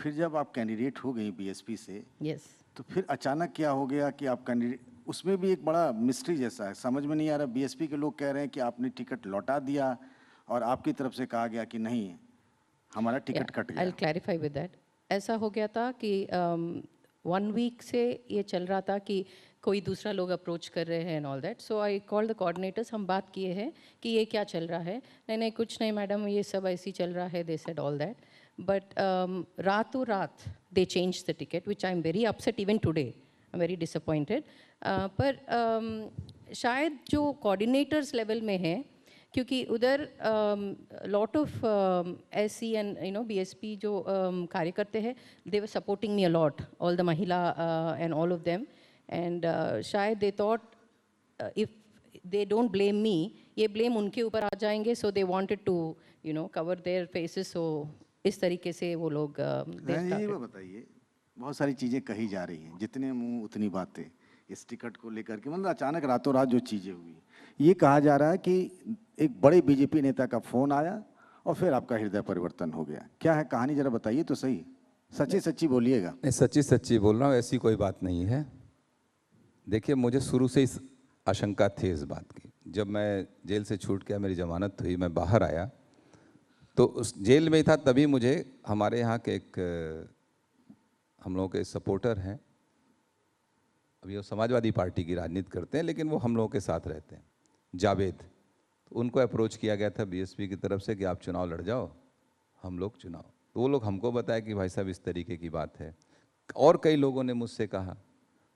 फिर जब आप कैंडिडेट हो गई बीएसपी से, यस। तो फिर अचानक क्या हो गया कि आप कैंडिडेट, उसमें भी एक बड़ा मिस्ट्री जैसा है, समझ में नहीं आ रहा। बीएसपी के लोग कह रहे हैं कि आपने टिकट लौटा दिया और आपकी तरफ से कहा गया कि नहीं, हमारा टिकट कट आई गया। Clarify with that. ऐसा हो गया था कि 1 वीक से ये चल रहा था कि कोई दूसरा लोग अप्रोच कर रहे हैं and all that. So I call the coordinators, हम बात किए हैं कि ये क्या चल रहा है। नहीं नहीं कुछ नहीं मैडम, ये सब ऐसे ही चल रहा है, they said all that. But रातों रात they change the ticket, which I am very upset even today, I am very disappointed. पर शायद जो कोऑर्डिनेटर्स लेवल में है, क्योंकि उधर lot of SC and BSP जो कार्य करते हैं, they were supporting me a lot, all the महिला and all of them, and शायद they thought if they don't blame me, ये ब्लेम उनके ऊपर आ जाएंगे, so they wanted to cover their faces. So इस तरीके से वो लोग ये बताइए, बहुत सारी चीज़ें कही जा रही हैं, जितने मुंह उतनी बातें इस टिकट को लेकर के, मतलब अचानक रातों रात जो चीज़ें हुई। ये कहा जा रहा है कि एक बड़े बीजेपी नेता का फ़ोन आया और फिर आपका हृदय परिवर्तन हो गया। क्या है कहानी, जरा बताइए तो सही, सच्ची सच्ची बोलिएगा। नहीं, सच्ची सच्ची बोल रहा हूँ, ऐसी कोई बात नहीं है। देखिए, मुझे शुरू से इस आशंका थी इस बात की। जब मैं जेल से छूट के मेरी जमानत हुई, मैं बाहर आया, तो उस जेल में ही था, तभी मुझे हमारे यहाँ के एक हम लोगों के सपोर्टर हैं, अभी वो समाजवादी पार्टी की राजनीति करते हैं, लेकिन वो हम लोगों के साथ रहते हैं, जावेद। तो उनको अप्रोच किया गया था बीएसपी की तरफ से कि आप चुनाव लड़ जाओ, हम लोग चुनाव। तो वो लोग हमको बताया कि भाई साहब इस तरीके की बात है। और कई लोगों ने मुझसे कहा,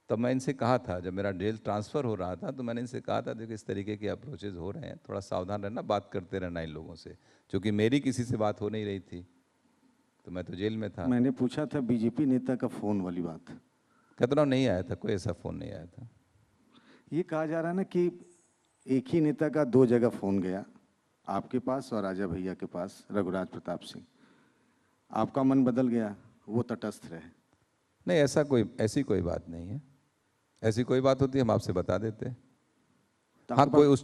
तब मैं इनसे कहा था, जब मेरा जेल ट्रांसफ़र हो रहा था, तो मैंने इनसे कहा था देखो इस तरीके के अप्रोचेज हो रहे हैं, थोड़ा सावधान रहना, बात करते रहना इन लोगों से, क्योंकि मेरी किसी से बात हो नहीं रही थी, तो मैं तो जेल में था। मैंने पूछा था बीजेपी नेता का फ़ोन वाली बात, कहता हूँ नहीं आया था, कोई ऐसा फ़ोन नहीं आया था। ये कहा जा रहा है ना कि एक ही नेता का 2 जगह फ़ोन गया, आपके पास और राजा भैया के पास, रघुराज प्रताप सिंह। आपका मन बदल गया, वो तटस्थ रहे। नहीं, ऐसी कोई बात नहीं है। ऐसी कोई बात होती हम आपसे बता देते। हाँ, कोई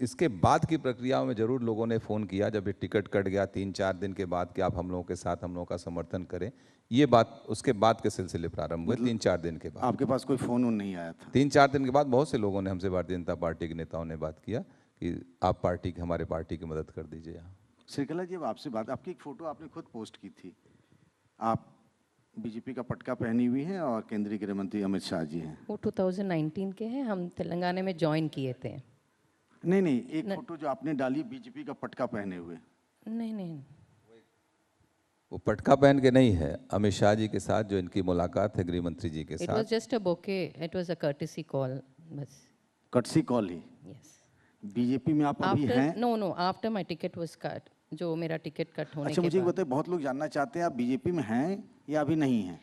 इसके बाद की प्रक्रियाओं में जरूर लोगों ने फ़ोन किया, जब ये टिकट कट गया 3-4 दिन के बाद कि आप हम लोगों के साथ हम लोगों का समर्थन करें, ये बात उसके बाद के सिलसिले प्रारंभ हुए। 3-4 दिन के बाद आपके पास कोई फ़ोन नहीं आया था? 3-4 दिन के बाद बहुत से लोगों ने हमसे, भारतीय जनता पार्टी के नेताओं ने बात किया कि आप हमारे पार्टी की मदद कर दीजिए यहाँ। श्रीकला जी, अब आपसे बात, आपकी एक फ़ोटो आपने खुद पोस्ट की थी, आप बीजेपी का पटका पहनी हुई हैं और केंद्रीय गृह मंत्री अमित शाह जी हैं। वो 2019 के हैं, हम तेलंगाना में ज्वाइन किए थे। नहीं, एक फोटो जो आपने डाली बीजेपी का पटका पहने हुए। नहीं, वो पटका पहन के नहीं है, अमित शाह जी के साथ जो इनकी मुलाकात है गृह मंत्री जी के साथ। It was just a bouquet, it was a courtesy call, बस। कर्टेसी कॉल ही? यस। बीजेपी में आप अभी हैं? No, after my ticket was cut, जो मेरा टिकट कट होने के बाद। अच्छा, मुझे बताइए, बहुत लोग जानना चाहते हैं आप बीजेपी में हैं या अभी नहीं हैं?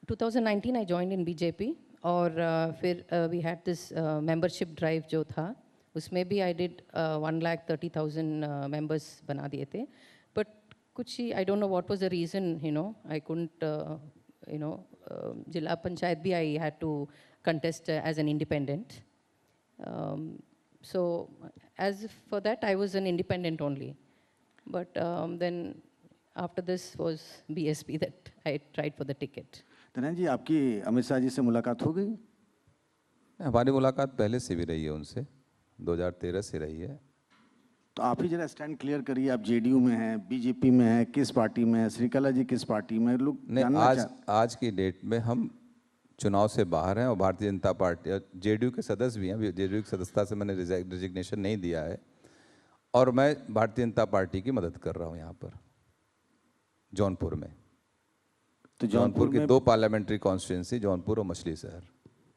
2019 आई जॉइंड इन बीजेपी, और फिर we had this membership drive जो था, उसमें भी आई डिड 1,30,000 मेंबर्स बना दिए थे। बट कुछ ही, I don't know what was the reason, I couldn't, जिला पंचायत भी I had to contest as an independent. So as for that, I was an independent only. But then after this was BSP that I tried for the ticket. तनय जी, आपकी अमित शाह जी से मुलाकात हो गई? हमारी मुलाकात पहले से भी रही है उनसे, 2013 से रही है। तो आप ही जरा स्टैंड क्लियर करिए, आप जेडीयू में हैं, बीजेपी में हैं, किस पार्टी में हैं? श्रीकला जी किस पार्टी में? लोग आज की डेट में हम चुनाव से बाहर हैं और भारतीय जनता पार्टी, जेडीयू के सदस्य भी हैं। जेडीयू की सदस्यता से मैंने रिजिग्नेशन नहीं दिया है, और मैं भारतीय जनता पार्टी की मदद कर रहा हूं यहाँ पर जौनपुर में। तो जौनपुर की 2 पार्लियामेंट्री कॉन्स्टिट्यूंसी, जौनपुर और मछली शहर।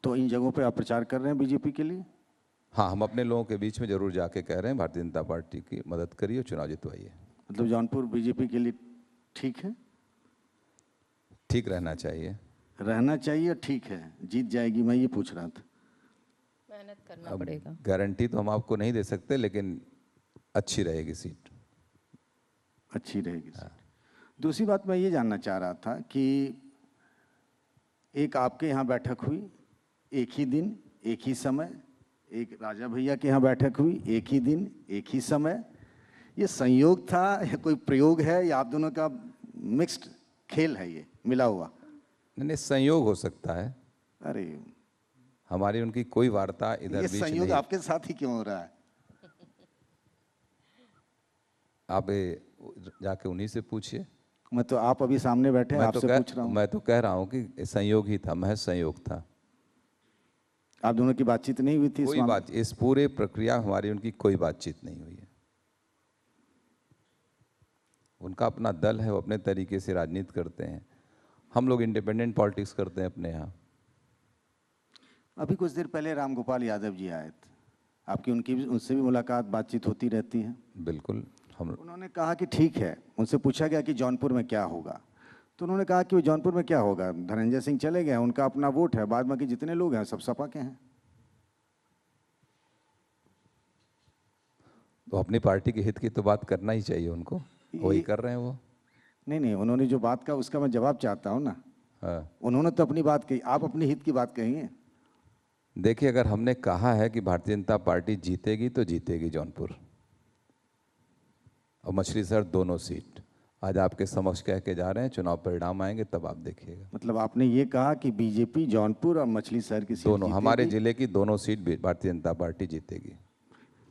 तो इन जगहों पे आप प्रचार कर रहे हैं बीजेपी के लिए? हाँ, हम अपने लोगों के बीच में जरूर जाके कह रहे हैं भारतीय जनता पार्टी की मदद करिए और चुनाव जितवाइए। मतलब जौनपुर बीजेपी के लिए ठीक है? ठीक रहना चाहिए। रहना चाहिए, ठीक है, जीत जाएगी, मैं ये पूछ रहा था। मेहनत करना पड़ेगा। गारंटी तो हम आपको नहीं दे सकते, लेकिन अच्छी रहेगी सीट। अच्छी रहेगी सीट। दूसरी बात मैं ये जानना चाह रहा था कि एक आपके यहाँ बैठक हुई, एक ही दिन एक ही समय, एक राजा भैया के यहाँ बैठक हुई, एक ही दिन एक ही समय। ये संयोग था या कोई प्रयोग है या आप दोनों का मिक्स्ड खेल है? ये मिला हुआ? नहीं, संयोग हो सकता है। अरे हमारी उनकी कोई वार्ता इधर ये बीच संयोग नहीं। आपके साथ ही क्यों हो रहा है? आप जाके उन्हीं से पूछिए। मैं तो आप अभी सामने बैठे हैं, आपसे पूछ रहा हूँ। मैं तो कह रहा हूँ कि संयोग ही था, महज संयोग था। आप दोनों की बातचीत नहीं हुई थी इस कोई मामले? बात, इस पूरे प्रक्रिया हमारी उनकी कोई बातचीत नहीं हुई है। उनका अपना दल है, वो अपने तरीके से राजनीति करते हैं। हम लोग इंडिपेंडेंट पॉलिटिक्स करते हैं अपने यहाँ। अभी कुछ देर पहले रामगोपाल यादव जी आए थे, आपकी उनकी भी उनसे भी मुलाकात बातचीत होती रहती है? बिल्कुल। हम उन्होंने कहा कि ठीक है, उनसे पूछा गया कि जौनपुर में क्या होगा, तो उन्होंने कहा कि वो जौनपुर में क्या होगा, धनंजय सिंह चले गए, उनका अपना वोट है, बाद बाकी जितने लोग हैं सब सपा के हैं। तो अपनी पार्टी के हित की तो बात करना ही चाहिए उनको, वही कर रहे हैं वो। नहीं नहीं, उन्होंने जो बात कहा उसका मैं जवाब चाहता हूँ ना। हाँ, उन्होंने तो अपनी बात कही, आप अपनी हित की बात कहिए। देखिए, अगर हमने कहा है कि भारतीय जनता पार्टी जीतेगी तो जीतेगी जौनपुर और मछली शहर दोनों सीट। आज आपके समक्ष कह के जा रहे हैं, चुनाव परिणाम आएंगे तब आप देखिएगा। मतलब आपने ये कहा कि बीजेपी जौनपुर और मछली शहर की सीट दोनों, हमारे जीतेगी? जिले की दोनों सीट भी भारतीय जनता पार्टी जीतेगी।